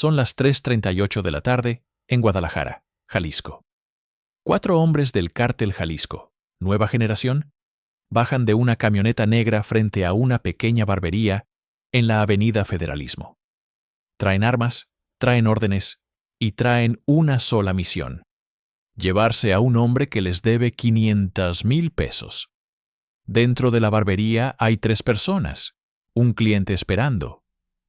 Son las 3:38 de la tarde en Guadalajara, Jalisco. 4 hombres del Cártel Jalisco, nueva generación, bajan de una camioneta negra frente a una pequeña barbería en la Avenida Federalismo. Traen armas, traen órdenes y traen una sola misión: llevarse a un hombre que les debe 500,000 pesos. Dentro de la barbería hay 3 personas, un cliente esperando,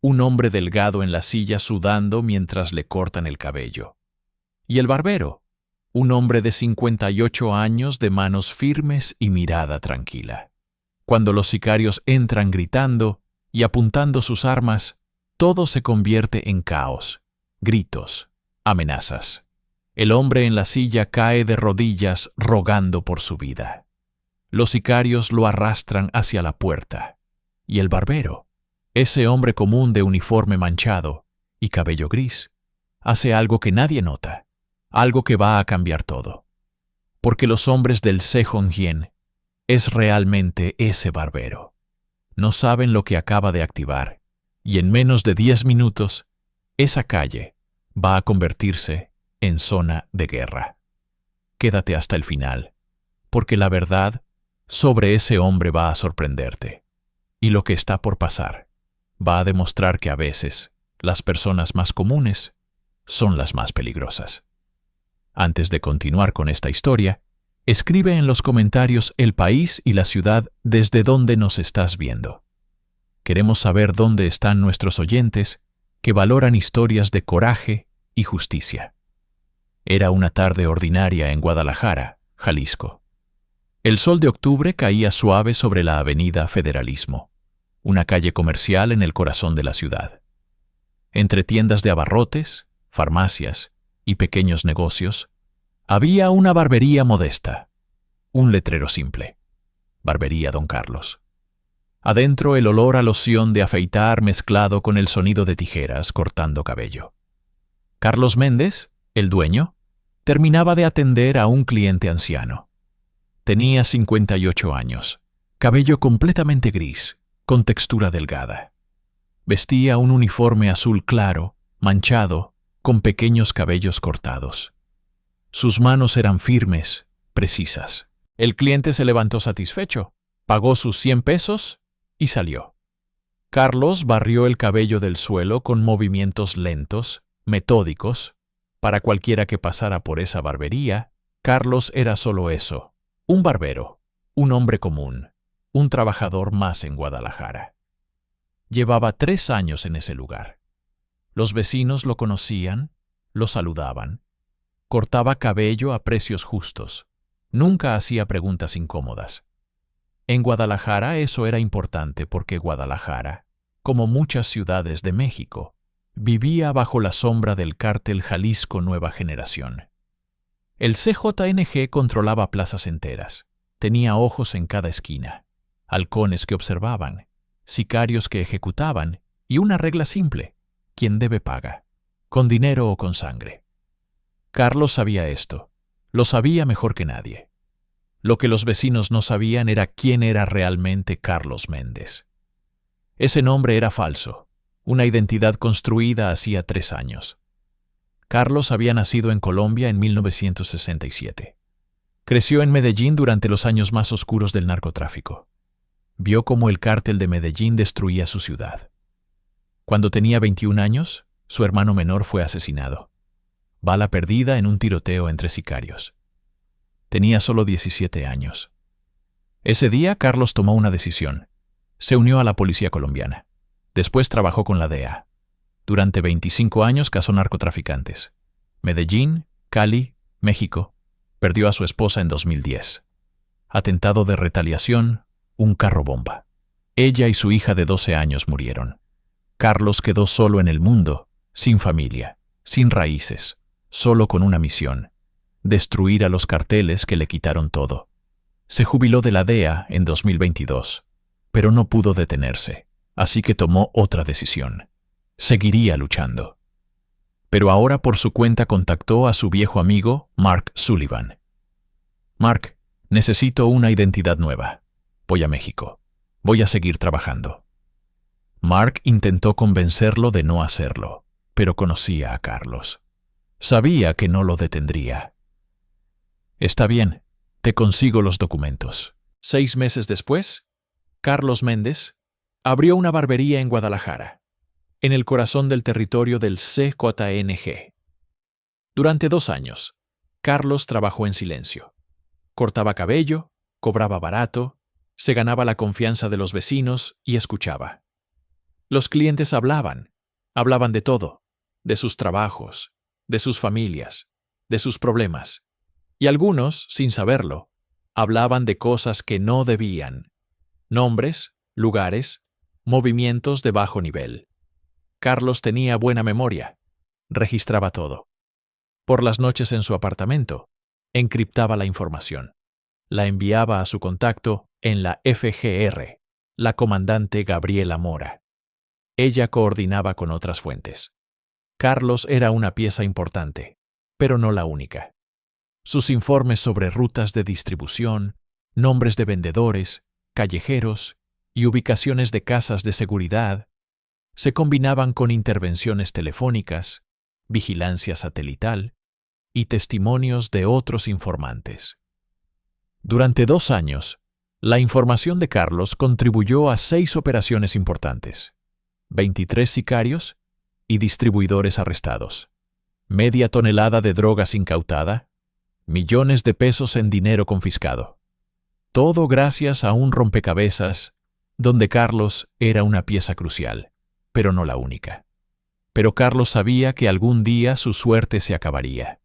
un hombre delgado en la silla sudando mientras le cortan el cabello, y el barbero, un hombre de 58 años de manos firmes y mirada tranquila. Cuando los sicarios entran gritando y apuntando sus armas, todo se convierte en caos, gritos, amenazas. El hombre en la silla cae de rodillas rogando por su vida. Los sicarios lo arrastran hacia la puerta, y el barbero, ese hombre común de uniforme manchado y cabello gris, hace algo que nadie nota, algo que va a cambiar todo. Porque los hombres del Sejongien es realmente ese barbero. No saben lo que acaba de activar, y en menos de 10 minutos, esa calle va a convertirse en zona de guerra. Quédate hasta el final, porque la verdad sobre ese hombre va a sorprenderte, y lo que está por pasar va a demostrar que a veces las personas más comunes son las más peligrosas. Antes de continuar con esta historia, escribe en los comentarios el país y la ciudad desde donde nos estás viendo. Queremos saber dónde están nuestros oyentes que valoran historias de coraje y justicia. Era una tarde ordinaria en Guadalajara, Jalisco. El sol de octubre caía suave sobre la Avenida Federalismo, una calle comercial en el corazón de la ciudad. Entre tiendas de abarrotes, farmacias y pequeños negocios, había una barbería modesta, un letrero simple: Barbería Don Carlos. Adentro el olor a loción de afeitar mezclado con el sonido de tijeras cortando cabello. Carlos Méndez, el dueño, terminaba de atender a un cliente anciano. Tenía 58 años, cabello completamente gris, con textura delgada. Vestía un uniforme azul claro, manchado, con pequeños cabellos cortados. Sus manos eran firmes, precisas. El cliente se levantó satisfecho, pagó sus 100 pesos y salió. Carlos barrió el cabello del suelo con movimientos lentos, metódicos. Para cualquiera que pasara por esa barbería, Carlos era solo eso: un barbero, un hombre común, un trabajador más en Guadalajara. Llevaba 3 años en ese lugar. Los vecinos lo conocían, lo saludaban. Cortaba cabello a precios justos. Nunca hacía preguntas incómodas. En Guadalajara eso era importante porque Guadalajara, como muchas ciudades de México, vivía bajo la sombra del Cártel Jalisco Nueva Generación. El CJNG controlaba plazas enteras, tenía ojos en cada esquina, halcones que observaban, sicarios que ejecutaban y una regla simple: quien debe paga, con dinero o con sangre. Carlos sabía esto, lo sabía mejor que nadie. Lo que los vecinos no sabían era quién era realmente Carlos Méndez. Ese nombre era falso, una identidad construida hacía 3 años. Carlos había nacido en Colombia en 1967. Creció en Medellín durante los años más oscuros del narcotráfico. Vio cómo el cártel de Medellín destruía su ciudad. Cuando tenía 21 años, su hermano menor fue asesinado. Bala perdida en un tiroteo entre sicarios. Tenía solo 17 años. Ese día Carlos tomó una decisión. Se unió a la policía colombiana. Después trabajó con la DEA. Durante 25 años cazó narcotraficantes. Medellín, Cali, México. Perdió a su esposa en 2010. Atentado de retaliación, un carro bomba. Ella y su hija de 12 años murieron. Carlos quedó solo en el mundo, sin familia, sin raíces, solo con una misión: destruir a los carteles que le quitaron todo. Se jubiló de la DEA en 2022, pero no pudo detenerse, así que tomó otra decisión: seguiría luchando. Pero ahora por su cuenta contactó a su viejo amigo, Mark Sullivan. Mark, necesito una identidad nueva. Voy a México. Voy a seguir trabajando. Mark intentó convencerlo de no hacerlo, pero conocía a Carlos. Sabía que no lo detendría. Está bien, te consigo los documentos. 6 meses después, Carlos Méndez abrió una barbería en Guadalajara, en el corazón del territorio del CJNG. Durante 2 años, Carlos trabajó en silencio. Cortaba cabello, cobraba barato, se ganaba la confianza de los vecinos y escuchaba. Los clientes hablaban de todo, de sus trabajos, de sus familias, de sus problemas. Y algunos, sin saberlo, hablaban de cosas que no debían. Nombres, lugares, movimientos de bajo nivel. Carlos tenía buena memoria. Registraba todo. Por las noches en su apartamento, encriptaba la información. La enviaba a su contacto en la FGR, la comandante Gabriela Mora. Ella coordinaba con otras fuentes. Carlos era una pieza importante, pero no la única. Sus informes sobre rutas de distribución, nombres de vendedores, callejeros y ubicaciones de casas de seguridad se combinaban con intervenciones telefónicas, vigilancia satelital y testimonios de otros informantes. Durante 2 años, la información de Carlos contribuyó a 6 operaciones importantes, 23 sicarios y distribuidores arrestados, media tonelada de drogas incautada, millones de pesos en dinero confiscado. Todo gracias a un rompecabezas donde Carlos era una pieza crucial, pero no la única. Pero Carlos sabía que algún día su suerte se acabaría.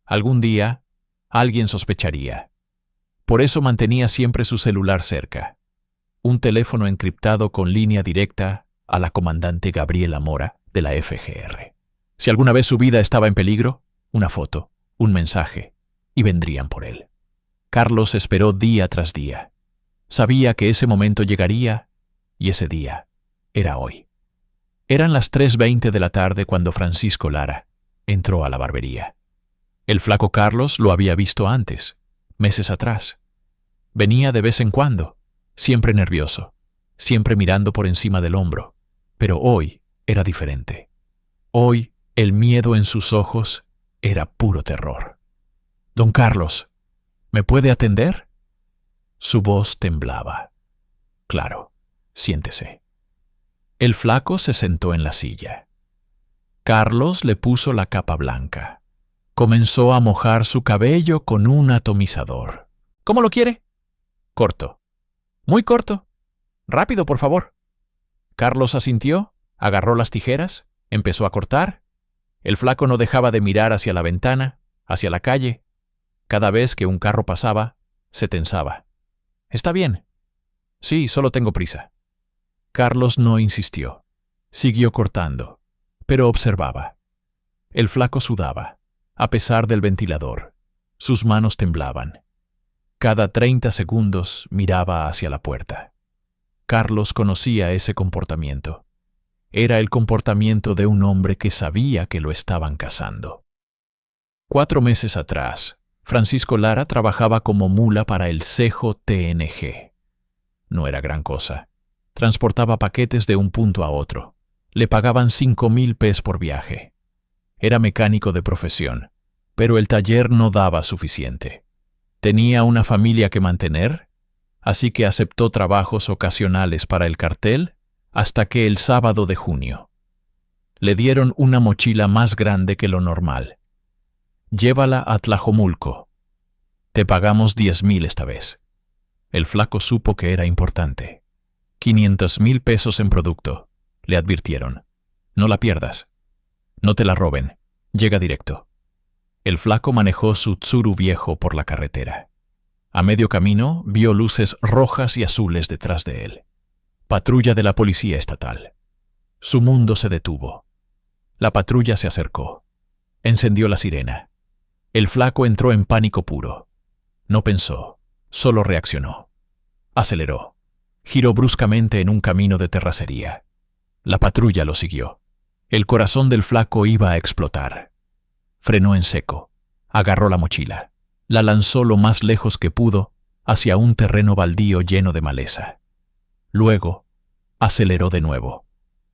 Algún día, alguien sospecharía. Por eso mantenía siempre su celular cerca. Un teléfono encriptado con línea directa a la comandante Gabriela Mora de la FGR. Si alguna vez su vida estaba en peligro, una foto, un mensaje, y vendrían por él. Carlos esperó día tras día. Sabía que ese momento llegaría, y ese día era hoy. Eran las 3:20 de la tarde cuando Francisco Lara entró a la barbería. El flaco Carlos lo había visto antes, meses atrás. Venía de vez en cuando, siempre nervioso, siempre mirando por encima del hombro. Pero hoy era diferente. Hoy el miedo en sus ojos era puro terror. «Don Carlos, ¿me puede atender?» Su voz temblaba. «Claro, siéntese». El flaco se sentó en la silla. Carlos le puso la capa blanca. Comenzó a mojar su cabello con un atomizador. «¿Cómo lo quiere?» «Corto. Muy corto. Rápido, por favor». Carlos asintió, agarró las tijeras, empezó a cortar. El flaco no dejaba de mirar hacia la ventana, hacia la calle. Cada vez que un carro pasaba, se tensaba. «Está bien». «Sí, solo tengo prisa». Carlos no insistió. Siguió cortando, pero observaba. El flaco sudaba, a pesar del ventilador. Sus manos temblaban. Cada 30 segundos miraba hacia la puerta. Carlos conocía ese comportamiento. Era el comportamiento de un hombre que sabía que lo estaban cazando. 4 meses atrás, Francisco Lara trabajaba como mula para el CJNG. No era gran cosa. Transportaba paquetes de un punto a otro. Le pagaban 5,000 pesos por viaje. Era mecánico de profesión, pero el taller no daba suficiente. Tenía una familia que mantener, así que aceptó trabajos ocasionales para el cartel hasta que el sábado de junio. Le dieron una mochila más grande que lo normal. «Llévala a Tlajomulco. Te pagamos 10,000 esta vez». El flaco supo que era importante. 500,000 pesos en producto, le advirtieron. «No la pierdas. No te la roben. Llega directo». El flaco manejó su Tsuru viejo por la carretera. A medio camino vio luces rojas y azules detrás de él. Patrulla de la policía estatal. Su mundo se detuvo. La patrulla se acercó. Encendió la sirena. El flaco entró en pánico puro. No pensó, solo reaccionó. Aceleró. Giró bruscamente en un camino de terracería. La patrulla lo siguió. El corazón del flaco iba a explotar. Frenó en seco. Agarró la mochila. La lanzó lo más lejos que pudo hacia un terreno baldío lleno de maleza. Luego, aceleró de nuevo.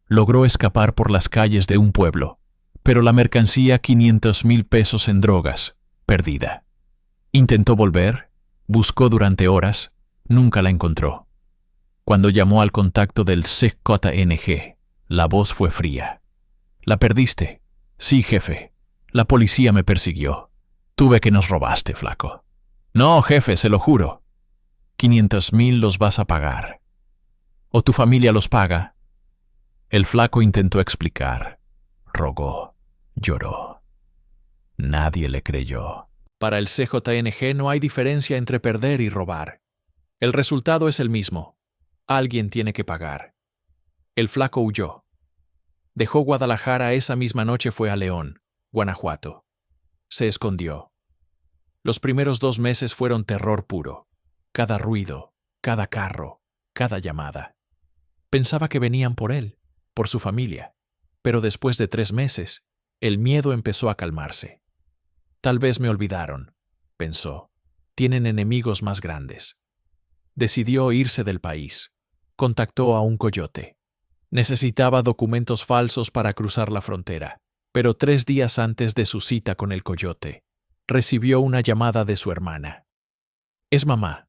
Logró escapar por las calles de un pueblo pero la mercancía 500,000 pesos en drogas, perdida. Intentó volver, buscó durante horas, nunca la encontró. Cuando llamó al contacto del CJNG, la voz fue fría. ¿La perdiste? Sí, jefe. La policía me persiguió. Tuve que nos robaste, flaco. No, jefe, se lo juro. 500,000 los vas a pagar. ¿O tu familia los paga? El flaco intentó explicar. Rogó. Lloró. Nadie le creyó. Para el CJNG no hay diferencia entre perder y robar. El resultado es el mismo. Alguien tiene que pagar. El flaco huyó. Dejó Guadalajara esa misma noche, fue a León, Guanajuato. Se escondió. Los primeros 2 meses fueron terror puro. Cada ruido, cada carro, cada llamada. Pensaba que venían por él, por su familia. Pero después de 3 meses, el miedo empezó a calmarse. Tal vez me olvidaron, pensó. Tienen enemigos más grandes. Decidió irse del país. Contactó a un coyote. Necesitaba documentos falsos para cruzar la frontera, pero 3 días antes de su cita con el coyote, recibió una llamada de su hermana. Es mamá.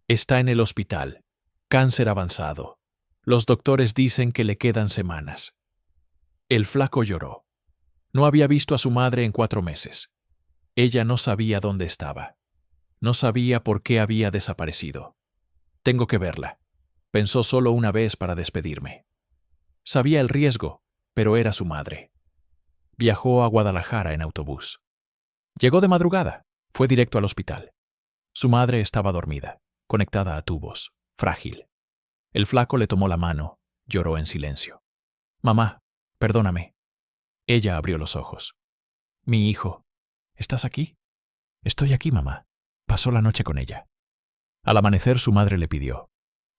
Está en el hospital. Cáncer avanzado. Los doctores dicen que le quedan semanas. El flaco lloró. No había visto a su madre en 4 meses. Ella no sabía dónde estaba. No sabía por qué había desaparecido. Tengo que verla. Pensó solo una vez para despedirme. Sabía el riesgo, pero era su madre. Viajó a Guadalajara en autobús. Llegó de madrugada. Fue directo al hospital. Su madre estaba dormida, conectada a tubos, frágil. El flaco le tomó la mano, lloró en silencio. Mamá, perdóname. Ella abrió los ojos. Mi hijo, ¿estás aquí? Estoy aquí, mamá. Pasó la noche con ella. Al amanecer su madre le pidió,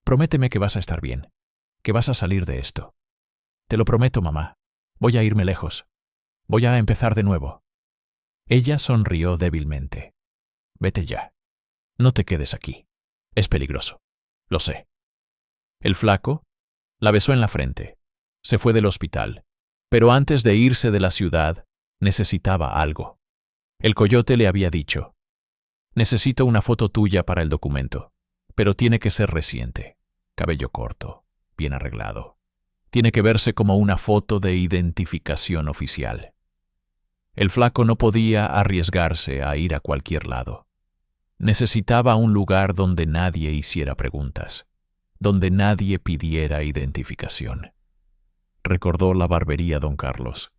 prométeme que vas a estar bien, que vas a salir de esto. Te lo prometo, mamá. Voy a irme lejos. Voy a empezar de nuevo. Ella sonrió débilmente. Vete ya. No te quedes aquí. Es peligroso. Lo sé. El flaco la besó en la frente. Se fue del hospital. Pero antes de irse de la ciudad, necesitaba algo. El coyote le había dicho, necesito una foto tuya para el documento, pero tiene que ser reciente. Cabello corto, bien arreglado. Tiene que verse como una foto de identificación oficial. El flaco no podía arriesgarse a ir a cualquier lado. Necesitaba un lugar donde nadie hiciera preguntas, donde nadie pidiera identificación. Recordó la barbería Don Carlos.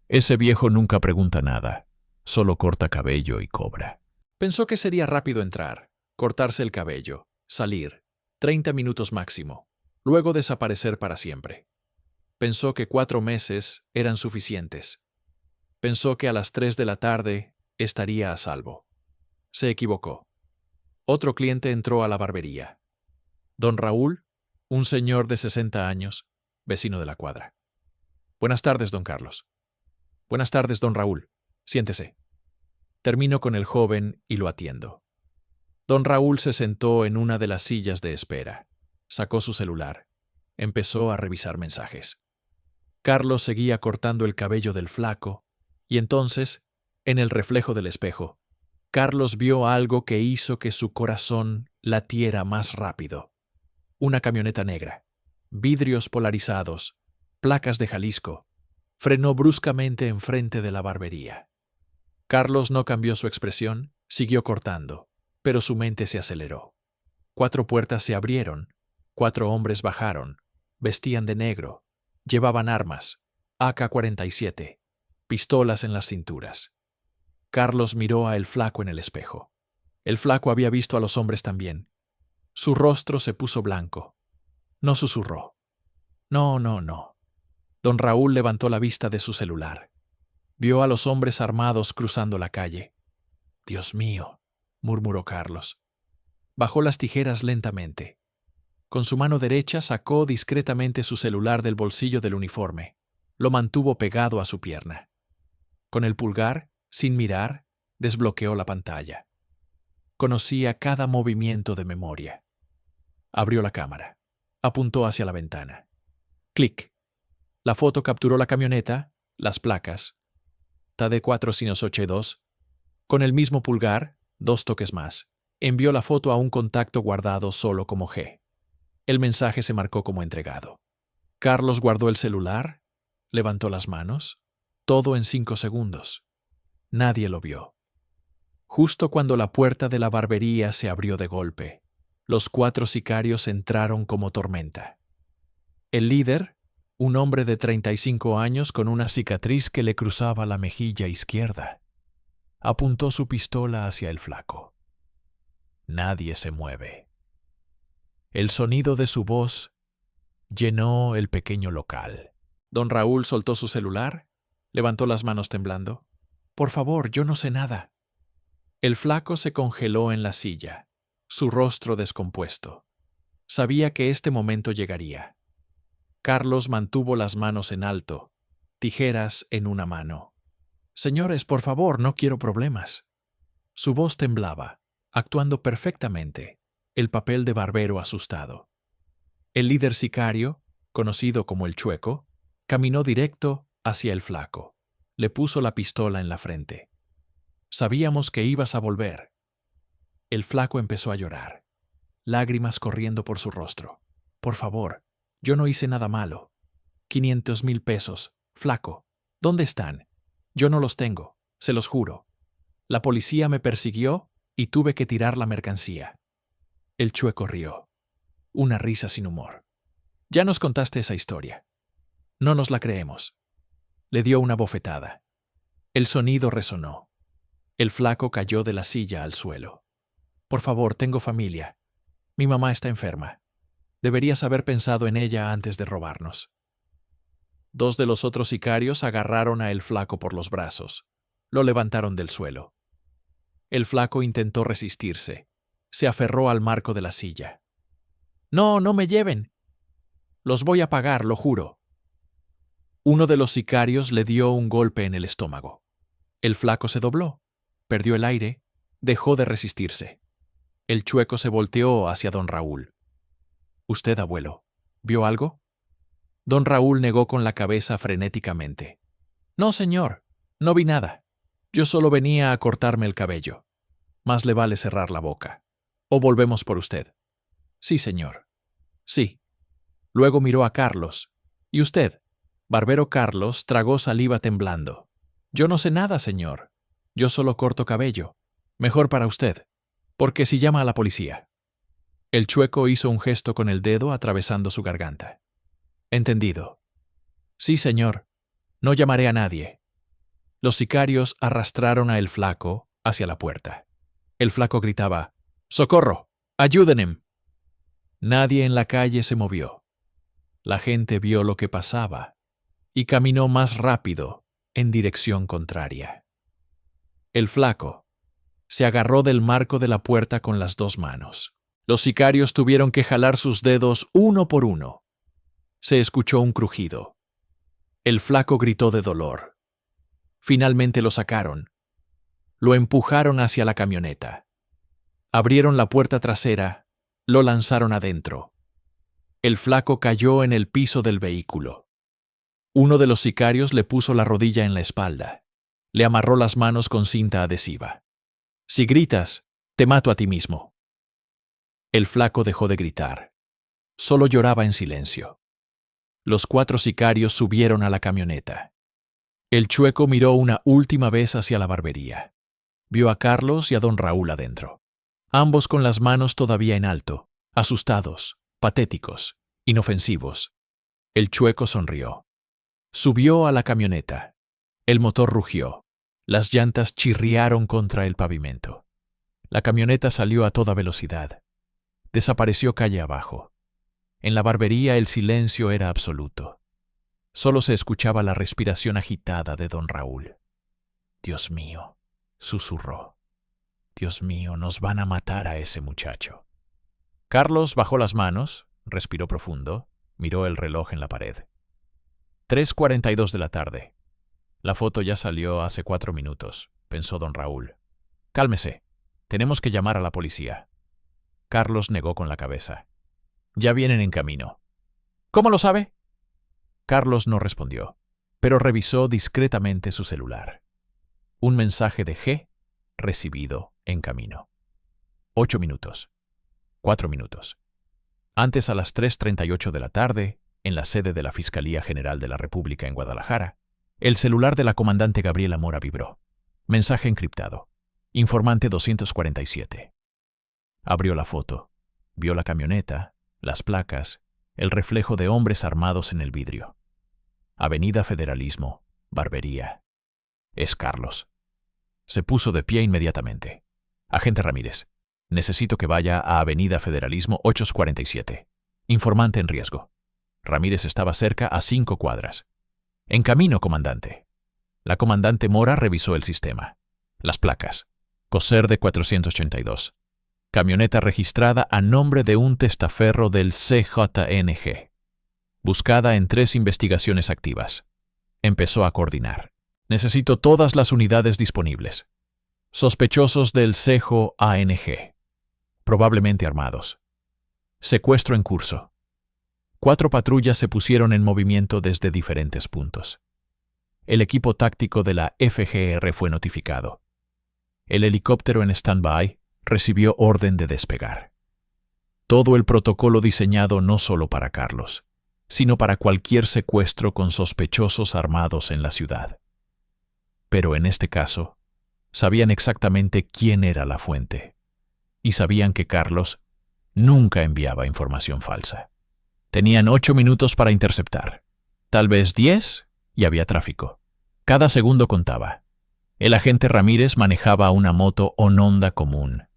Ese viejo nunca pregunta nada, solo corta cabello y cobra. Pensó que sería rápido entrar, cortarse el cabello, salir, 30 minutos máximo, luego desaparecer para siempre. Pensó que 4 meses eran suficientes. Pensó que a las 3 de la tarde estaría a salvo. Se equivocó. Otro cliente entró a la barbería. Don Raúl, un señor de 60 años, vecino de la cuadra. Buenas tardes, don Carlos. Buenas tardes, don Raúl. Siéntese. Termino con el joven y lo atiendo. Don Raúl se sentó en una de las sillas de espera. Sacó su celular. Empezó a revisar mensajes. Carlos seguía cortando el cabello del flaco, y entonces, en el reflejo del espejo, Carlos vio algo que hizo que su corazón latiera más rápido. Una camioneta negra, vidrios polarizados, placas de Jalisco, frenó bruscamente enfrente de la barbería. Carlos no cambió su expresión, siguió cortando, pero su mente se aceleró. 4 puertas se abrieron, 4 hombres bajaron, vestían de negro, llevaban armas, AK-47, pistolas en las cinturas. Carlos miró a el flaco en el espejo. El flaco había visto a los hombres también. Su rostro se puso blanco. No susurró. No, no, no. Don Raúl levantó la vista de su celular. Vio a los hombres armados cruzando la calle. Dios mío, murmuró Carlos. Bajó las tijeras lentamente. Con su mano derecha sacó discretamente su celular del bolsillo del uniforme. Lo mantuvo pegado a su pierna. Con el pulgar, sin mirar, desbloqueó la pantalla. Conocía cada movimiento de memoria. Abrió la cámara. Apuntó hacia la ventana. Clic. La foto capturó la camioneta, las placas, TAD 482. Con el mismo pulgar, 2 toques más. Envió la foto a un contacto guardado solo como G. El mensaje se marcó como entregado. Carlos guardó el celular, levantó las manos, todo en 5 segundos. Nadie lo vio. Justo cuando la puerta de la barbería se abrió de golpe, los 4 sicarios entraron como tormenta. El líder, un hombre de 35 años con una cicatriz que le cruzaba la mejilla izquierda, apuntó su pistola hacia el flaco. Nadie se mueve. El sonido de su voz llenó el pequeño local. Don Raúl soltó su celular, levantó las manos temblando. «Por favor, yo no sé nada». El flaco se congeló en la silla, su rostro descompuesto. Sabía que este momento llegaría. Carlos mantuvo las manos en alto, tijeras en una mano. «Señores, por favor, no quiero problemas». Su voz temblaba, actuando perfectamente, el papel de barbero asustado. El líder sicario, conocido como el Chueco, caminó directo hacia el flaco. Le puso la pistola en la frente. «Sabíamos que ibas a volver». El flaco empezó a llorar, lágrimas corriendo por su rostro. «Por favor, yo no hice nada malo. 500,000 pesos, flaco. ¿Dónde están? Yo no los tengo, se los juro. La policía me persiguió y tuve que tirar la mercancía». El Chueco rió. Una risa sin humor. «Ya nos contaste esa historia. No nos la creemos». Le dio una bofetada. El sonido resonó. El flaco cayó de la silla al suelo. «Por favor, tengo familia. Mi mamá está enferma. Deberías haber pensado en ella antes de robarnos». 2 de los otros sicarios agarraron a el flaco por los brazos. Lo levantaron del suelo. El flaco intentó resistirse. Se aferró al marco de la silla. «No, no me lleven. Los voy a pagar, lo juro». Uno de los sicarios le dio un golpe en el estómago. El flaco se dobló, perdió el aire, dejó de resistirse. El Chueco se volteó hacia don Raúl. «¿Usted, abuelo, vio algo?» Don Raúl negó con la cabeza frenéticamente. «No, señor, no vi nada. Yo solo venía a cortarme el cabello. Más le vale cerrar la boca. O volvemos por usted». «Sí, señor». «Sí». Luego miró a Carlos. «¿Y usted?» Barbero Carlos tragó saliva temblando. «Yo no sé nada, señor. Yo solo corto cabello. Mejor para usted, porque si llama a la policía». El Chueco hizo un gesto con el dedo atravesando su garganta. «Entendido». «Sí, señor. No llamaré a nadie». Los sicarios arrastraron a el flaco hacia la puerta. El flaco gritaba: «¡Socorro! ¡Ayúdenme!». Nadie en la calle se movió. La gente vio lo que pasaba y caminó más rápido en dirección contraria. El flaco se agarró del marco de la puerta con las 2 manos. Los sicarios tuvieron que jalar sus dedos uno por uno. Se escuchó un crujido. El flaco gritó de dolor. Finalmente lo sacaron. Lo empujaron hacia la camioneta. Abrieron la puerta trasera, lo lanzaron adentro. El flaco cayó en el piso del vehículo. Uno de los sicarios le puso la rodilla en la espalda. Le amarró las manos con cinta adhesiva. «Si gritas, te mato a ti mismo». El flaco dejó de gritar. Solo lloraba en silencio. Los 4 sicarios subieron a la camioneta. El Chueco miró una última vez hacia la barbería. Vio a Carlos y a don Raúl adentro. Ambos con las manos todavía en alto, asustados, patéticos, inofensivos. El Chueco sonrió. Subió a la camioneta. El motor rugió. Las llantas chirriaron contra el pavimento. La camioneta salió a toda velocidad. Desapareció calle abajo. En la barbería el silencio era absoluto. Solo se escuchaba la respiración agitada de don Raúl. «Dios mío», susurró. «Dios mío, nos van a matar a ese muchacho». Carlos bajó las manos, respiró profundo, miró el reloj en la pared. 3:42 de la tarde. La foto ya salió hace 4 minutos, pensó don Raúl. «Cálmese. Tenemos que llamar a la policía». Carlos negó con la cabeza. «Ya vienen en camino». «¿Cómo lo sabe?». Carlos no respondió, pero revisó discretamente su celular. Un mensaje de G recibido en camino. 8 minutos. 4 minutos. Antes, a las 3:38 de la tarde, en la sede de la Fiscalía General de la República en Guadalajara, el celular de la comandante Gabriela Mora vibró. Mensaje encriptado. Informante 247. Abrió la foto. Vio la camioneta, las placas, el reflejo de hombres armados en el vidrio. Avenida Federalismo, Barbería. Es Carlos. Se puso de pie inmediatamente. Agente Ramírez, necesito que vaya a Avenida Federalismo 847. Informante en riesgo. Ramírez estaba cerca a 5 cuadras. En camino, comandante. La comandante Mora revisó el sistema. Las placas. Coser de 482. Camioneta registrada a nombre de un testaferro del CJNG. Buscada en 3 investigaciones activas. Empezó a coordinar. Necesito todas las unidades disponibles. Sospechosos del CJNG. Probablemente armados. Secuestro en curso. 4 patrullas se pusieron en movimiento desde diferentes puntos. El equipo táctico de la FGR fue notificado. El helicóptero en stand-by recibió orden de despegar. Todo el protocolo diseñado no solo para Carlos, sino para cualquier secuestro con sospechosos armados en la ciudad. Pero en este caso, sabían exactamente quién era la fuente, y sabían que Carlos nunca enviaba información falsa. Tenían 8 minutos para interceptar. Tal vez 10 y había tráfico. Cada segundo contaba. El agente Ramírez manejaba una moto Honda común.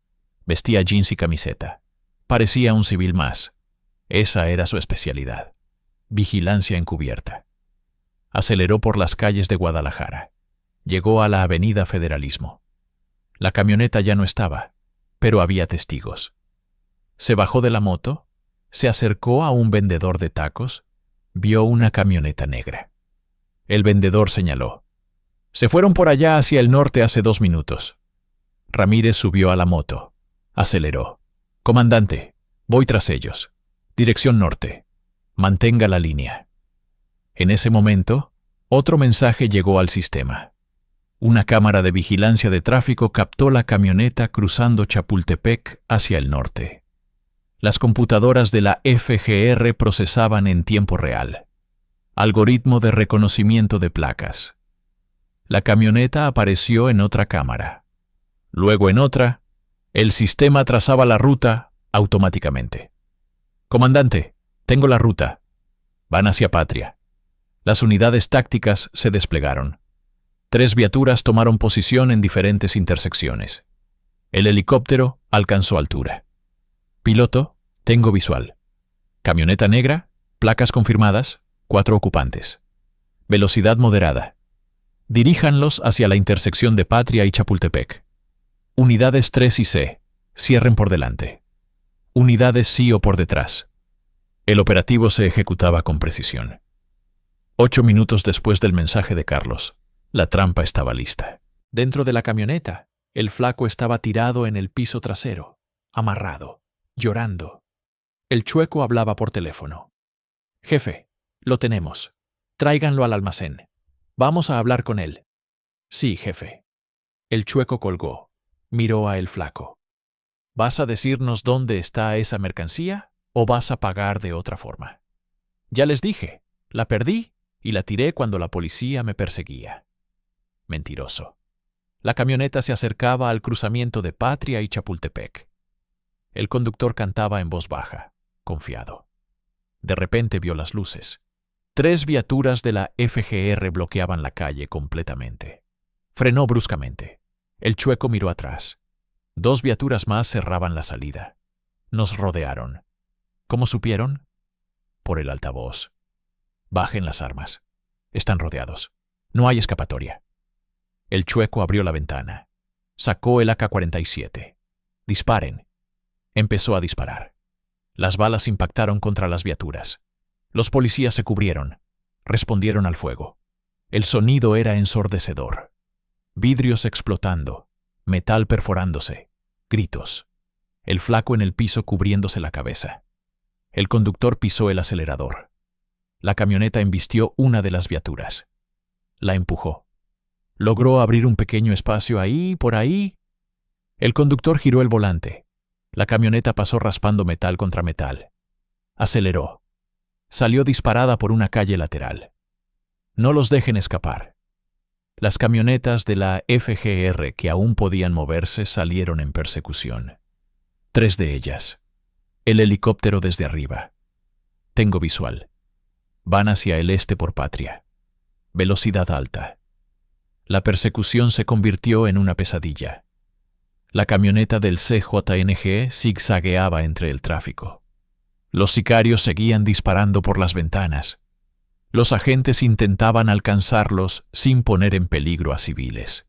Vestía jeans y camiseta. Parecía un civil más. Esa era su especialidad. Vigilancia encubierta. Aceleró por las calles de Guadalajara. Llegó a la Avenida Federalismo. La camioneta ya no estaba, pero había testigos. Se bajó de la moto, se acercó a un vendedor de tacos, vio una camioneta negra. El vendedor señaló. Se fueron por allá hacia el norte hace 2 minutos. Ramírez subió a la moto. Aceleró. Comandante, voy tras ellos. Dirección norte. Mantenga la línea. En ese momento, otro mensaje llegó al sistema. Una cámara de vigilancia de tráfico captó la camioneta cruzando Chapultepec hacia el norte. Las computadoras de la FGR procesaban en tiempo real. Algoritmo de reconocimiento de placas. La camioneta apareció en otra cámara. Luego en otra, el sistema trazaba la ruta automáticamente. Comandante, tengo la ruta. Van hacia Patria. Las unidades tácticas se desplegaron. 3 viaturas tomaron posición en diferentes intersecciones. El helicóptero alcanzó altura. Piloto, tengo visual. Camioneta negra, placas confirmadas, 4 ocupantes. Velocidad moderada. Diríjanlos hacia la intersección de Patria y Chapultepec. Unidades 3 y C, cierren por delante. Unidades C o por detrás. El operativo se ejecutaba con precisión. 8 minutos después del mensaje de Carlos, la trampa estaba lista. Dentro de la camioneta, el flaco estaba tirado en el piso trasero, amarrado, llorando. El chueco hablaba por teléfono. Jefe, lo tenemos. Tráiganlo al almacén. Vamos a hablar con él. Sí, jefe. El chueco colgó. Miró a el flaco. ¿Vas a decirnos dónde está esa mercancía o vas a pagar de otra forma? Ya les dije, la perdí y la tiré cuando la policía me perseguía. Mentiroso. La camioneta se acercaba al cruzamiento de Patria y Chapultepec. El conductor cantaba en voz baja, confiado. De repente vio las luces. 3 viaturas de la FGR bloqueaban la calle completamente. Frenó bruscamente. El chueco miró atrás. 2 viaturas más cerraban la salida. Nos rodearon. ¿Cómo supieron? Por el altavoz. Bajen las armas. Están rodeados. No hay escapatoria. El chueco abrió la ventana. Sacó el AK-47. Disparen. Empezó a disparar. Las balas impactaron contra las viaturas. Los policías se cubrieron. Respondieron al fuego. El sonido era ensordecedor. Vidrios explotando. Metal perforándose. Gritos. El flaco en el piso cubriéndose la cabeza. El conductor pisó el acelerador. La camioneta embistió una de las viaturas. La empujó. Logró abrir un pequeño espacio ahí, por ahí. El conductor giró el volante. La camioneta pasó raspando metal contra metal. Aceleró. Salió disparada por una calle lateral. No los dejen escapar. Las camionetas de la FGR que aún podían moverse salieron en persecución. 3 de ellas. El helicóptero desde arriba. Tengo visual. Van hacia el este por Patria. Velocidad alta. La persecución se convirtió en una pesadilla. La camioneta del CJNG zigzagueaba entre el tráfico. Los sicarios seguían disparando por las ventanas. Los agentes intentaban alcanzarlos sin poner en peligro a civiles.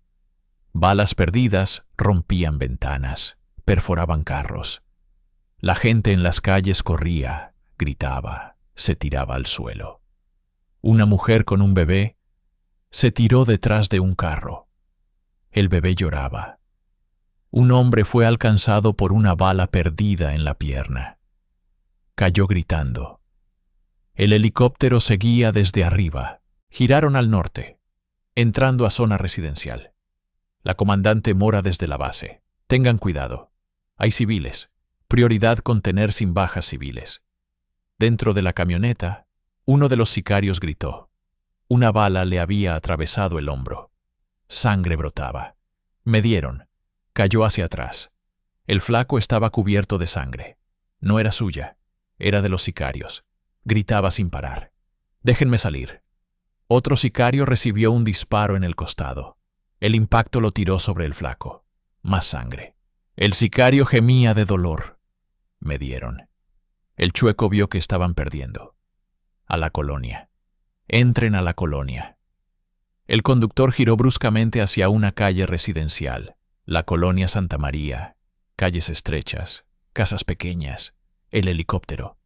Balas perdidas rompían ventanas, perforaban carros. La gente en las calles corría, gritaba, se tiraba al suelo. Una mujer con un bebé se tiró detrás de un carro. El bebé lloraba. Un hombre fue alcanzado por una bala perdida en la pierna. Cayó gritando. El helicóptero seguía desde arriba. Giraron al norte, entrando a zona residencial. La comandante Mora desde la base. Tengan cuidado. Hay civiles. Prioridad contener sin bajas civiles. Dentro de la camioneta, uno de los sicarios gritó. Una bala le había atravesado el hombro. Sangre brotaba. Me dieron. Cayó hacia atrás. El flaco estaba cubierto de sangre. No era suya. Era de los sicarios. Gritaba sin parar. Déjenme salir. Otro sicario recibió un disparo en el costado. El impacto lo tiró sobre el flaco. Más sangre. El sicario gemía de dolor. Me dieron. El chueco vio que estaban perdiendo. A la colonia. Entren a la colonia. El conductor giró bruscamente hacia una calle residencial. La colonia Santa María. Calles estrechas. Casas pequeñas. El helicóptero.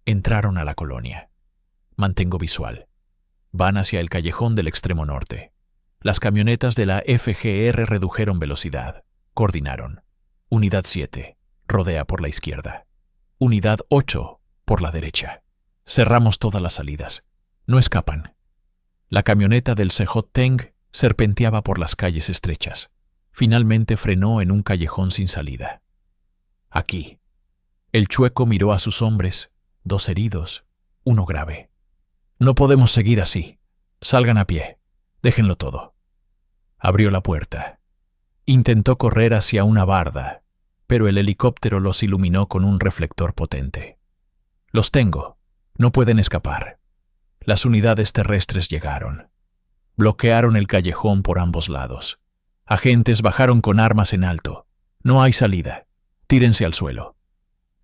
Entraron a la colonia. Mantengo visual. Van hacia el callejón del extremo norte. Las camionetas de la FGR redujeron velocidad. Coordinaron. Unidad 7. Rodea por la izquierda. Unidad 8. Por la derecha. Cerramos todas las salidas. No escapan. La camioneta del CJ-Teng serpenteaba por las calles estrechas. Finalmente frenó en un callejón sin salida. Aquí. El chueco miró a sus hombres. 2 heridos, 1 grave. No podemos seguir así. Salgan a pie. Déjenlo todo. Abrió la puerta. Intentó correr hacia una barda, pero el helicóptero los iluminó con un reflector potente. Los tengo. No pueden escapar. Las unidades terrestres llegaron. Bloquearon el callejón por ambos lados. Agentes bajaron con armas en alto. No hay salida. Tírense al suelo.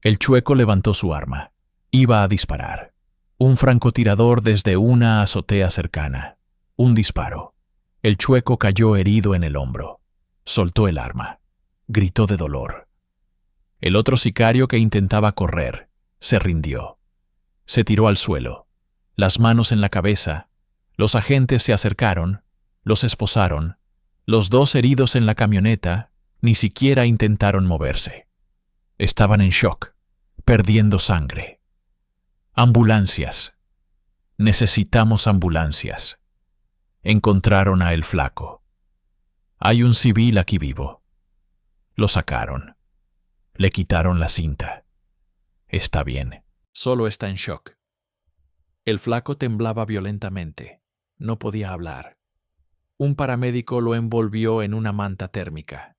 El chueco levantó su arma. Iba a disparar. Un francotirador desde una azotea cercana. Un disparo. El chueco cayó herido en el hombro. Soltó el arma. Gritó de dolor. El otro sicario que intentaba correr se rindió. Se tiró al suelo. Las manos en la cabeza. Los agentes se acercaron. Los esposaron. Los 2 heridos en la camioneta ni siquiera intentaron moverse. Estaban en shock, perdiendo sangre. Ambulancias. Necesitamos ambulancias. Encontraron a el flaco. Hay un civil aquí vivo. Lo sacaron. Le quitaron la cinta. Está bien. Solo está en shock. El flaco temblaba violentamente. No podía hablar. Un paramédico lo envolvió en una manta térmica.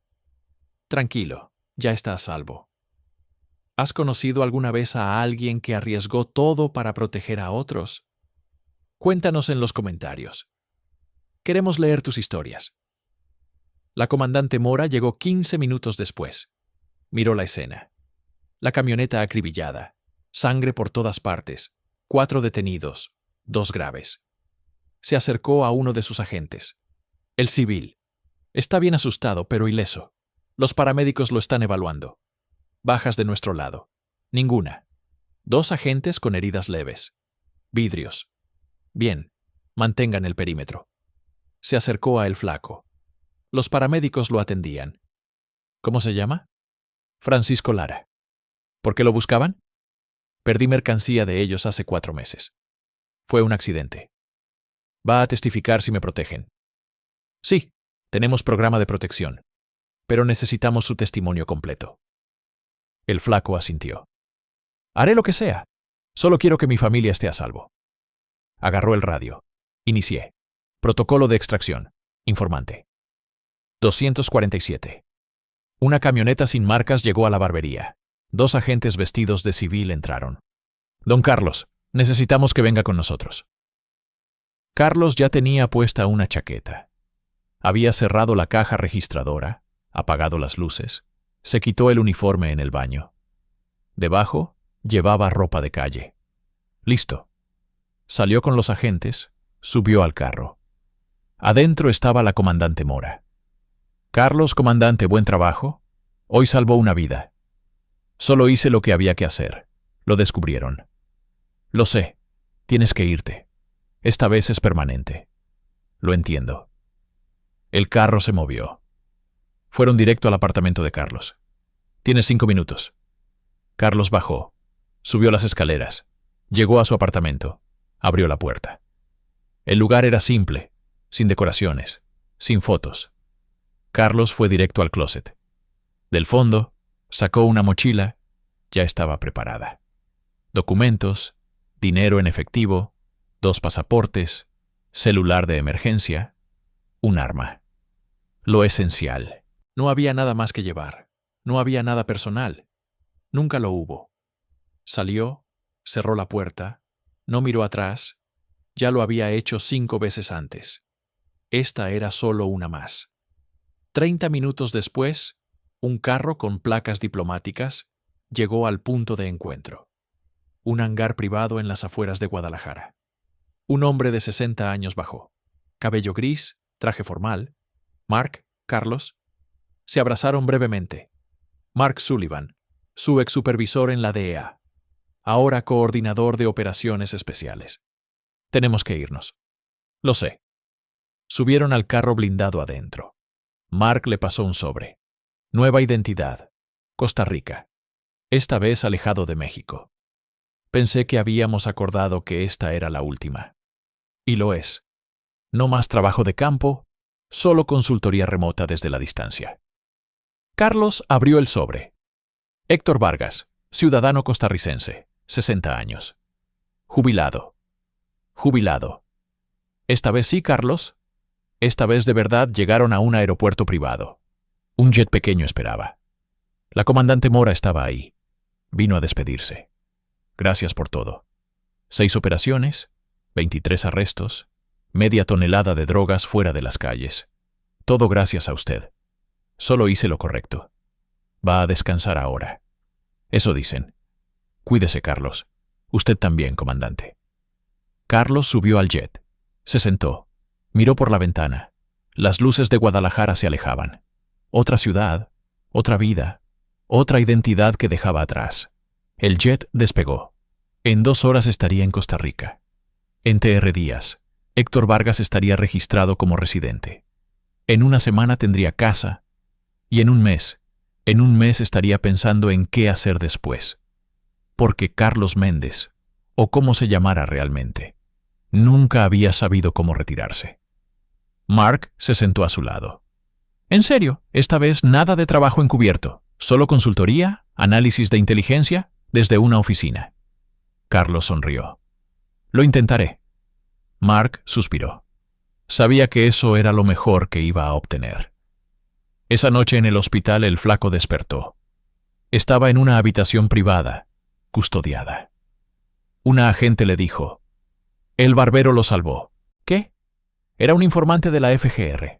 Tranquilo, ya está a salvo. ¿Has conocido alguna vez a alguien que arriesgó todo para proteger a otros? Cuéntanos en los comentarios. Queremos leer tus historias. La comandante Mora llegó 15 minutos después. Miró la escena. La camioneta acribillada. Sangre por todas partes. 4 detenidos. 2 graves. Se acercó a uno de sus agentes. El civil. Está bien asustado, pero ileso. Los paramédicos lo están evaluando. Bajas de nuestro lado. Ninguna. 2 agentes con heridas leves. Vidrios. Bien. Mantengan el perímetro. Se acercó a el flaco. Los paramédicos lo atendían. ¿Cómo se llama? Francisco Lara. ¿Por qué lo buscaban? Perdí mercancía de ellos hace 4 meses. Fue un accidente. Va a testificar si me protegen. Sí, tenemos programa de protección, pero necesitamos su testimonio completo. El flaco asintió. Haré lo que sea. Solo quiero que mi familia esté a salvo. Agarró el radio. Inicié. Protocolo de extracción. Informante. 247. Una camioneta sin marcas llegó a la barbería. 2 agentes vestidos de civil entraron. Don Carlos, necesitamos que venga con nosotros. Carlos ya tenía puesta una chaqueta. Había cerrado la caja registradora, apagado las luces, se quitó el uniforme en el baño. Debajo llevaba ropa de calle. Listo. Salió con los agentes, subió al carro. Adentro estaba la comandante Mora. Carlos, comandante, buen trabajo. Hoy salvó una vida. Solo hice lo que había que hacer. Lo descubrieron. Lo sé. Tienes que irte. Esta vez es permanente. Lo entiendo. El carro se movió. Fueron directo al apartamento de Carlos. Tienes 5 minutos. Carlos bajó. Subió las escaleras. Llegó a su apartamento. Abrió la puerta. El lugar era simple, sin decoraciones, sin fotos. Carlos fue directo al closet. Del fondo, sacó una mochila. Ya estaba preparada. Documentos, dinero en efectivo, 2 pasaportes, celular de emergencia, un arma. Lo esencial. No había nada más que llevar. No había nada personal. Nunca lo hubo. Salió, cerró la puerta, no miró atrás. Ya lo había hecho 5 veces antes. Esta era solo una más. 30 minutos después, un carro con placas diplomáticas llegó al punto de encuentro. Un hangar privado en las afueras de Guadalajara. Un hombre de 60 años bajó. Cabello gris, traje formal. Mark, Carlos. Se abrazaron brevemente. Mark Sullivan, su ex supervisor en la DEA. Ahora coordinador de operaciones especiales. Tenemos que irnos. Lo sé. Subieron al carro blindado adentro. Mark le pasó un sobre. Nueva identidad. Costa Rica. Esta vez alejado de México. Pensé que habíamos acordado que esta era la última. Y lo es. No más trabajo de campo, solo consultoría remota desde la distancia. Carlos abrió el sobre. Héctor Vargas, ciudadano costarricense, 60 años. Jubilado. Jubilado. Esta vez sí, Carlos. Esta vez de verdad llegaron a un aeropuerto privado. Un jet pequeño esperaba. La comandante Mora estaba ahí. Vino a despedirse. Gracias por todo. 6 operaciones, 23 arrestos, media tonelada de drogas fuera de las calles. Todo gracias a usted. Solo hice lo correcto. Va a descansar ahora. Eso dicen. Cuídese, Carlos. Usted también, comandante. Carlos subió al jet. Se sentó. Miró por la ventana. Las luces de Guadalajara se alejaban. Otra ciudad, otra vida, otra identidad que dejaba atrás. El jet despegó. En 2 horas estaría en Costa Rica. En TR Díaz, Héctor Vargas estaría registrado como residente. En una semana tendría casa. Y en un mes estaría pensando en qué hacer después. Porque Carlos Méndez, o como se llamara realmente, nunca había sabido cómo retirarse. Mark se sentó a su lado. En serio, esta vez nada de trabajo encubierto, solo consultoría, análisis de inteligencia, desde una oficina. Carlos sonrió. Lo intentaré. Mark suspiró. Sabía que eso era lo mejor que iba a obtener. Esa noche en el hospital el flaco despertó. Estaba en una habitación privada, custodiada. Una agente le dijo: «El barbero lo salvó». ¿Qué? Era un informante de la FGR.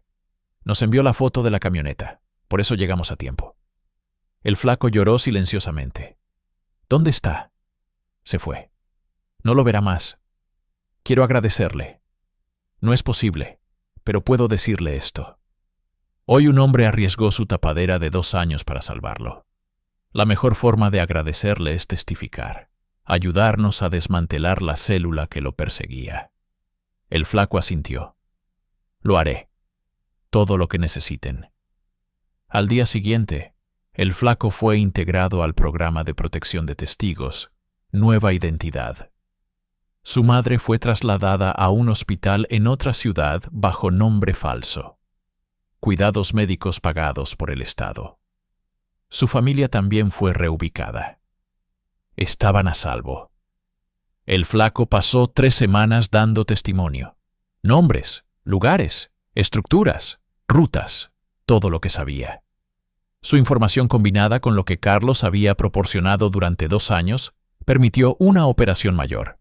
Nos envió la foto de la camioneta, por eso llegamos a tiempo. El flaco lloró silenciosamente. ¿Dónde está? Se fue. No lo verá más. Quiero agradecerle. No es posible, pero puedo decirle esto. Hoy un hombre arriesgó su tapadera de 2 años para salvarlo. La mejor forma de agradecerle es testificar, ayudarnos a desmantelar la célula que lo perseguía. El flaco asintió. Lo haré. Todo lo que necesiten. Al día siguiente, el flaco fue integrado al programa de protección de testigos, Nueva Identidad. Su madre fue trasladada a un hospital en otra ciudad bajo nombre falso. cuidados médicos pagados por el Estado. Su familia también fue reubicada. Estaban a salvo. El flaco pasó 3 semanas dando testimonio. Nombres, lugares, estructuras, rutas, todo lo que sabía. Su información combinada con lo que Carlos había proporcionado durante 2 años permitió una operación mayor.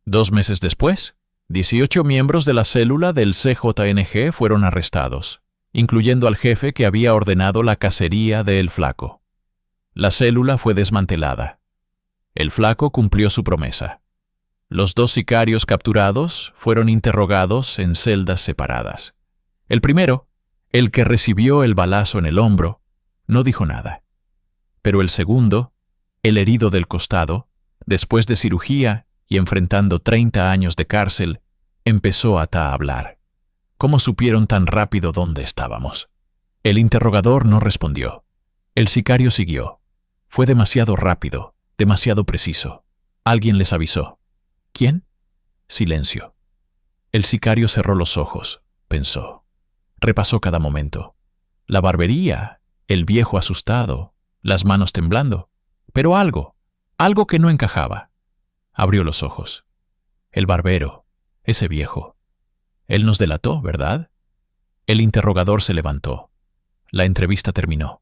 2 meses después, 18 miembros de la célula del CJNG fueron arrestados, incluyendo al jefe que había ordenado la cacería de El Flaco. La célula fue desmantelada. El Flaco cumplió su promesa. Los 2 sicarios capturados fueron interrogados en celdas separadas. El primero, el que recibió el balazo en el hombro, no dijo nada. Pero el segundo, el herido del costado, después de cirugía y enfrentando 30 años de cárcel, empezó a hablar. ¿Cómo supieron tan rápido dónde estábamos? El interrogador no respondió. El sicario siguió. Fue demasiado rápido, demasiado preciso. Alguien les avisó. ¿Quién? Silencio. El sicario cerró los ojos, pensó. Repasó cada momento. La barbería, el viejo asustado, las manos temblando. Pero algo que no encajaba. Abrió los ojos. El barbero, ese viejo. Él nos delató, ¿verdad? El interrogador se levantó. La entrevista terminó.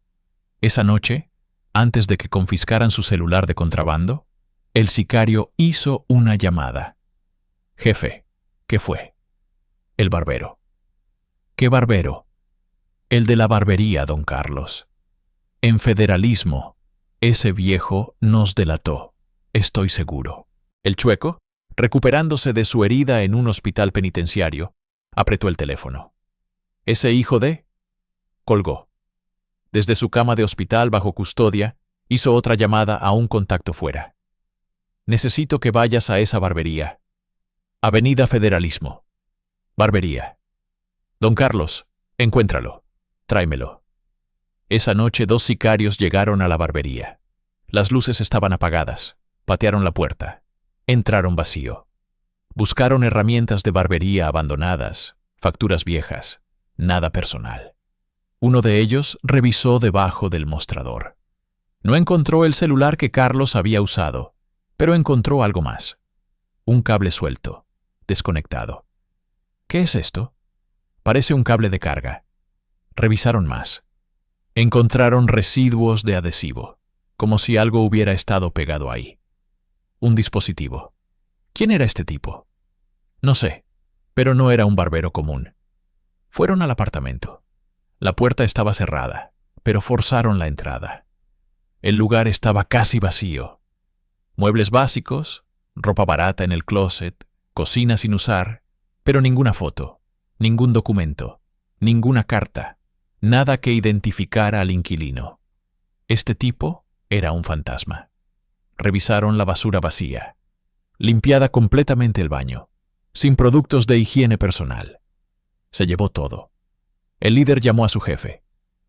Esa noche, antes de que confiscaran su celular de contrabando, el sicario hizo una llamada. Jefe, ¿qué fue? El barbero. ¿Qué barbero? El de la barbería, don Carlos. En federalismo, ese viejo nos delató, estoy seguro. El chueco, recuperándose de su herida en un hospital penitenciario, apretó el teléfono. ¿Ese hijo de? Colgó. Desde su cama de hospital bajo custodia, hizo otra llamada a un contacto fuera. Necesito que vayas a esa barbería. Avenida Federalismo. Barbería. Don Carlos, encuéntralo. Tráemelo. Esa noche 2 sicarios llegaron a la barbería. Las luces estaban apagadas. Patearon la puerta. Entraron vacío. Buscaron herramientas de barbería abandonadas, facturas viejas, nada personal. Uno de ellos revisó debajo del mostrador. No encontró el celular que Carlos había usado, pero encontró algo más. Un cable suelto, desconectado. ¿Qué es esto? Parece un cable de carga. Revisaron más. Encontraron residuos de adhesivo, como si algo hubiera estado pegado ahí. Un dispositivo. ¿Quién era este tipo? No sé, pero no era un barbero común. Fueron al apartamento. La puerta estaba cerrada, pero forzaron la entrada. El lugar estaba casi vacío. Muebles básicos, ropa barata en el closet, cocina sin usar, pero ninguna foto, ningún documento, ninguna carta, nada que identificara al inquilino. Este tipo era un fantasma. Revisaron la basura vacía, limpiada completamente el baño, sin productos de higiene personal. Se llevó todo. El líder llamó a su jefe.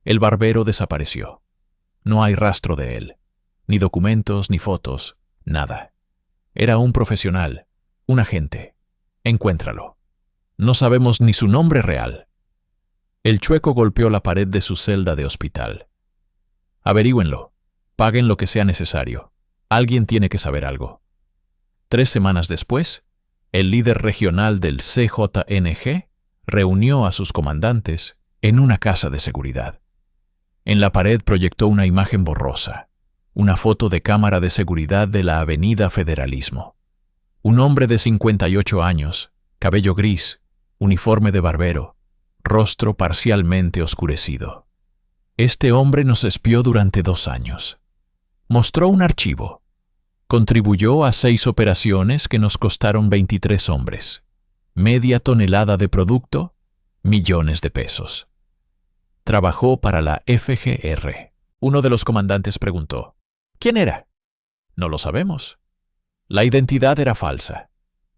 El barbero desapareció. No hay rastro de él, ni documentos, ni fotos, nada. Era un profesional, un agente. Encuéntralo. No sabemos ni su nombre real. El chueco golpeó la pared de su celda de hospital. Averígüenlo. Paguen lo que sea necesario. Alguien tiene que saber algo. 3 semanas después, el líder regional del CJNG reunió a sus comandantes en una casa de seguridad. En la pared proyectó una imagen borrosa, una foto de cámara de seguridad de la Avenida Federalismo. Un hombre de 58 años, cabello gris, uniforme de barbero, rostro parcialmente oscurecido. Este hombre nos espió durante 2 años. Mostró un archivo. Contribuyó a 6 operaciones que nos costaron 23 hombres. Media tonelada de producto, millones de pesos. Trabajó para la FGR. Uno de los comandantes preguntó, ¿quién era? No lo sabemos. La identidad era falsa.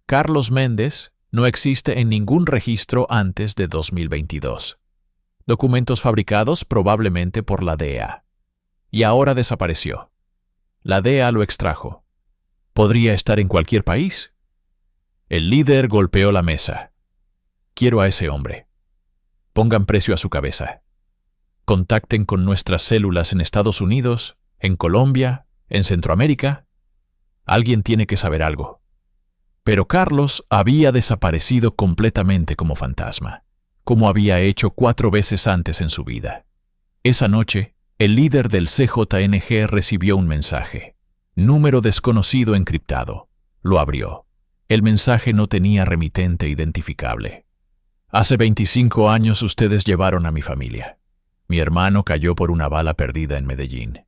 Carlos Méndez no existe en ningún registro antes de 2022. Documentos fabricados probablemente por la DEA. Y ahora desapareció. La DEA lo extrajo. ¿Podría estar en cualquier país? El líder golpeó la mesa. Quiero a ese hombre. Pongan precio a su cabeza. Contacten con nuestras células en Estados Unidos, en Colombia, en Centroamérica. Alguien tiene que saber algo. Pero Carlos había desaparecido completamente como fantasma, como había hecho 4 veces antes en su vida. Esa noche, el líder del CJNG recibió un mensaje. Número desconocido encriptado. Lo abrió. El mensaje no tenía remitente identificable. Hace 25 años ustedes llevaron a mi familia. Mi hermano cayó por una bala perdida en Medellín.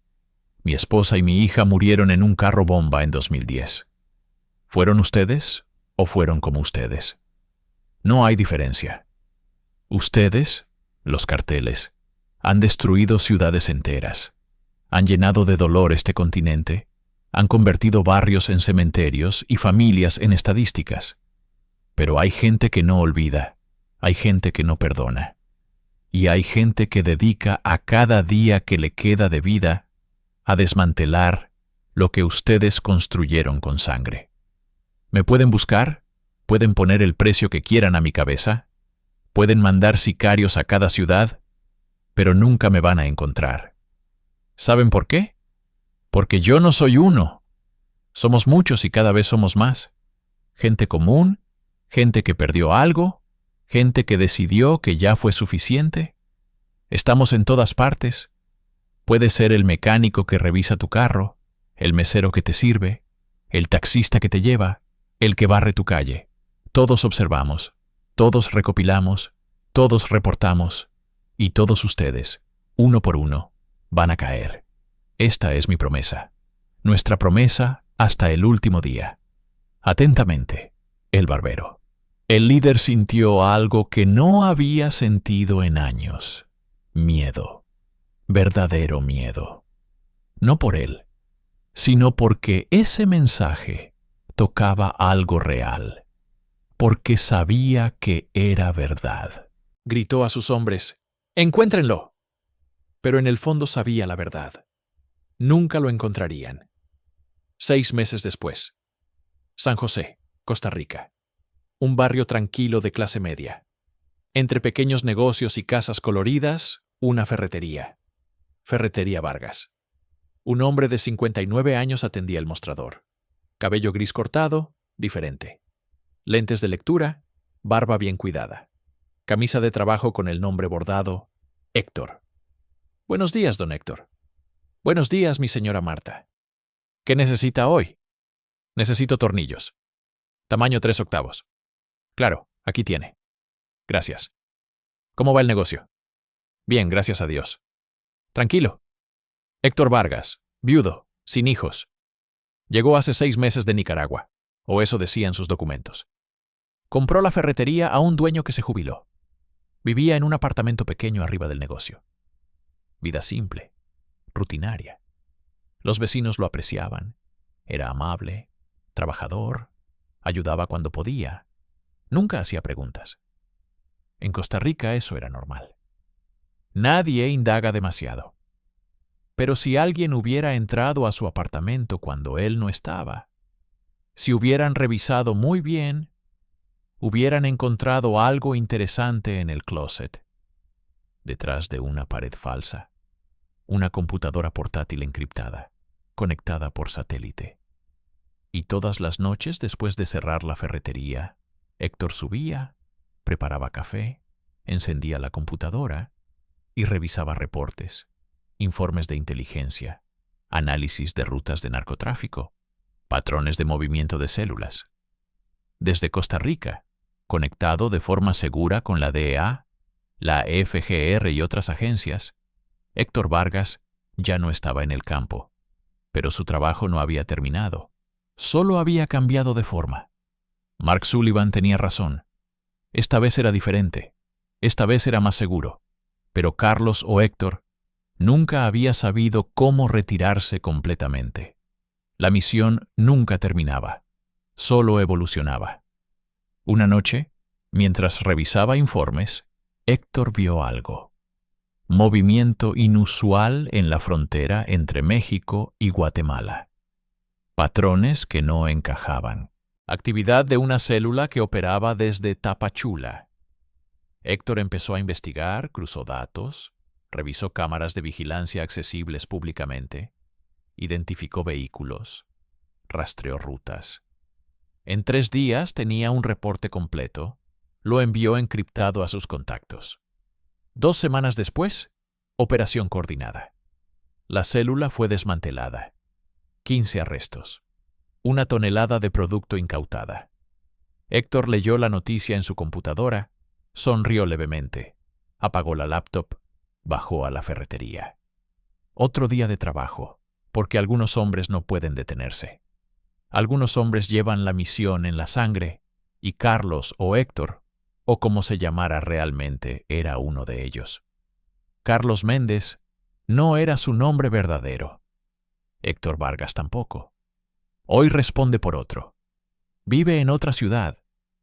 Mi esposa y mi hija murieron en un carro bomba en 2010. ¿Fueron ustedes o fueron como ustedes? No hay diferencia. Ustedes, los carteles, han destruido ciudades enteras. Han llenado de dolor este continente. Han convertido barrios en cementerios y familias en estadísticas. Pero hay gente que no olvida. Hay gente que no perdona. Y hay gente que dedica a cada día que le queda de vida a desmantelar lo que ustedes construyeron con sangre. ¿Me pueden buscar? ¿Pueden poner el precio que quieran a mi cabeza? ¿Pueden mandar sicarios a cada ciudad? Pero nunca me van a encontrar. ¿Saben por qué? Porque yo no soy uno. Somos muchos y cada vez somos más. Gente común, gente que perdió algo, gente que decidió que ya fue suficiente. Estamos en todas partes. Puede ser el mecánico que revisa tu carro, el mesero que te sirve, el taxista que te lleva, el que barre tu calle. Todos observamos, todos recopilamos, todos reportamos, y todos ustedes, uno por uno, van a caer. Esta es mi promesa. Nuestra promesa hasta el último día. Atentamente, el barbero. El líder sintió algo que no había sentido en años. Miedo. Verdadero miedo. No por él, sino porque ese mensaje tocaba algo real. Porque sabía que era verdad. Gritó a sus hombres: ¡encuéntrenlo! Pero en el fondo sabía la verdad. Nunca lo encontrarían. 6 meses después. San José, Costa Rica. Un barrio tranquilo de clase media. Entre pequeños negocios y casas coloridas, una ferretería. Ferretería Vargas. Un hombre de 59 años atendía el mostrador. Cabello gris cortado, diferente. Lentes de lectura, barba bien cuidada. Camisa de trabajo con el nombre bordado, Héctor. Buenos días, don Héctor. Buenos días, mi señora Marta. ¿Qué necesita hoy? Necesito tornillos. Tamaño 3/8. Claro, aquí tiene. Gracias. ¿Cómo va el negocio? Bien, gracias a Dios. Tranquilo. Héctor Vargas, viudo, sin hijos. Llegó hace 6 meses de Nicaragua, o eso decían sus documentos. Compró la ferretería a un dueño que se jubiló. Vivía en un apartamento pequeño arriba del negocio. Vida simple, rutinaria. Los vecinos lo apreciaban. Era amable, trabajador, ayudaba cuando podía. Nunca hacía preguntas. En Costa Rica eso era normal. Nadie indaga demasiado. Pero si alguien hubiera entrado a su apartamento cuando él no estaba, si hubieran revisado muy bien, hubieran encontrado algo interesante en el closet, detrás de una pared falsa, una computadora portátil encriptada, conectada por satélite. Y todas las noches, después de cerrar la ferretería, Héctor subía, preparaba café, encendía la computadora y revisaba reportes, informes de inteligencia, análisis de rutas de narcotráfico, patrones de movimiento de células. Desde Costa Rica, conectado de forma segura con la DEA, la FGR y otras agencias, Héctor Vargas ya no estaba en el campo, pero su trabajo no había terminado, solo había cambiado de forma. Mark Sullivan tenía razón. Esta vez era diferente, esta vez era más seguro, pero Carlos o Héctor nunca había sabido cómo retirarse completamente. La misión nunca terminaba, solo evolucionaba. Una noche, mientras revisaba informes, Héctor vio algo. Movimiento inusual en la frontera entre México y Guatemala. Patrones que no encajaban. Actividad de una célula que operaba desde Tapachula. Héctor empezó a investigar, cruzó datos, revisó cámaras de vigilancia accesibles públicamente, identificó vehículos, rastreó rutas. En 3 días tenía un reporte completo, lo envió encriptado a sus contactos. 2 semanas después, operación coordinada. La célula fue desmantelada. 15 arrestos. 1 tonelada de producto incautada. Héctor leyó la noticia en su computadora, sonrió levemente, apagó la laptop, bajó a la ferretería. Otro día de trabajo, porque algunos hombres no pueden detenerse. Algunos hombres llevan la misión en la sangre, y Carlos o Héctor, o como se llamara realmente, era uno de ellos. Carlos Méndez no era su nombre verdadero. Héctor Vargas tampoco. Hoy responde por otro. Vive en otra ciudad,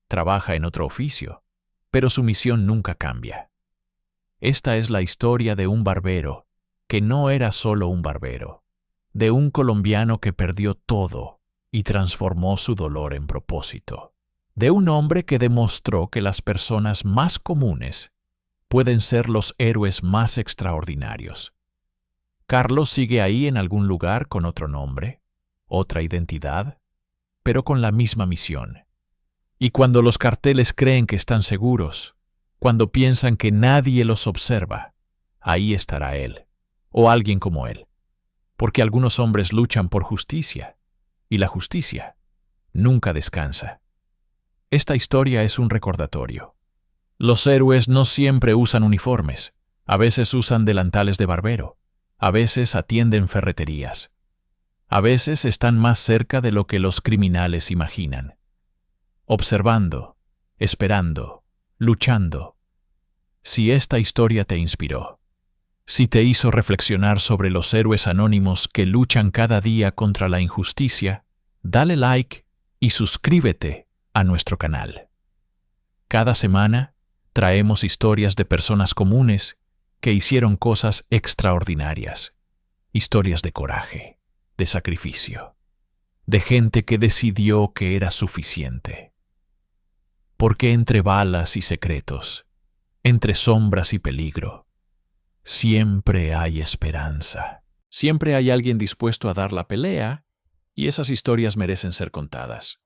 trabaja en otro oficio, pero su misión nunca cambia. Esta es la historia de un barbero, que no era solo un barbero, de un colombiano que perdió todo y transformó su dolor en propósito, de un hombre que demostró que las personas más comunes pueden ser los héroes más extraordinarios. Carlos sigue ahí en algún lugar con otro nombre, otra identidad, pero con la misma misión. Y cuando los carteles creen que están seguros, cuando piensan que nadie los observa, ahí estará él, o alguien como él. Porque algunos hombres luchan por justicia, y la justicia nunca descansa. Esta historia es un recordatorio. Los héroes no siempre usan uniformes, a veces usan delantales de barbero, a veces atienden ferreterías. A veces están más cerca de lo que los criminales imaginan. Observando, esperando, luchando. Si esta historia te inspiró, si te hizo reflexionar sobre los héroes anónimos que luchan cada día contra la injusticia, dale like y suscríbete a nuestro canal. Cada semana traemos historias de personas comunes que hicieron cosas extraordinarias, historias de coraje, de sacrificio, de gente que decidió que era suficiente. Porque entre balas y secretos, entre sombras y peligro, siempre hay esperanza. Siempre hay alguien dispuesto a dar la pelea, y esas historias merecen ser contadas.